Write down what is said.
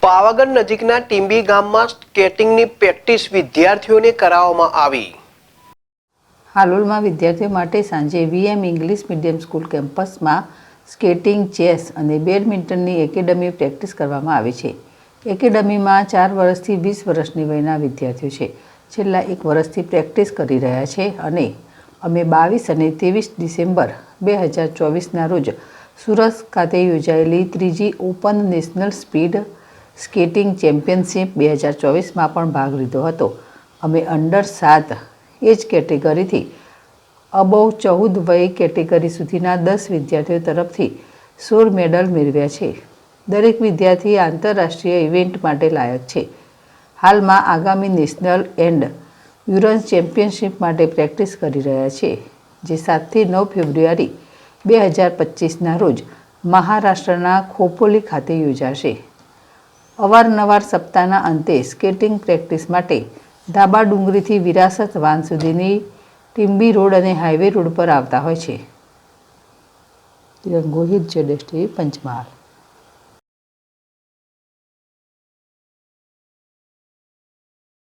પાવાગઢ નજીકના ટીંબી ગામમાં સ્કેટિંગની પ્રેક્ટિસ વિદ્યાર્થીઓને કરાવવામાં આવી। હાલોલમાં વિદ્યાર્થીઓ માટે સાંજે વીએમ ઇંગ્લિશ મીડિયમ સ્કૂલ કેમ્પસમાં સ્કેટિંગ, ચેસ અને બેડમિન્ટનની એકેડમી પ્રેક્ટિસ કરવામાં આવી છે। એકેડમીમાં 4 વર્ષથી 20 વર્ષની વયના વિદ્યાર્થીઓ છે। છેલ્લા 1 વર્ષથી પ્રેક્ટિસ કરી રહ્યા છે અને અમે 22 અને 23 ડિસેમ્બર 2024ના રોજ સુરત ખાતે યોજાયેલી 3જી open national speed skating championship 2024માં પણ ભાગ લીધો હતો। અમે અંડર 7 એજ કેટેગરીથી અબોવ 14 વય કેટેગરી સુધીના 10 વિદ્યાર્થીઓ તરફથી 16 મેડલ મેળવ્યા છે। દરેક વિદ્યાર્થી આંતરરાષ્ટ્રીય ઇવેન્ટ માટે લાયક છે। હાલમાં આગામી નેશનલ એન્ડ યુરન્સ ચેમ્પિયનશિપ માટે પ્રેક્ટિસ કરી રહ્યા છે, જે 7થી 9 ફેબ્રુઆરી 2025ના રોજ મહારાષ્ટ્રના ખોપોલી ખાતે યોજાશે। અવારનવાર સપ્તાહના અંતે સ્કેટિંગ પ્રેક્ટિસ માટે ધાબા ડુંગરીથી વિરાસત વાન સુધીની ટીંબી રોડ અને હાઈવે રોડ પર આવતા હોય છે। તિરંગોહિત ZSTV પંચમહાલ।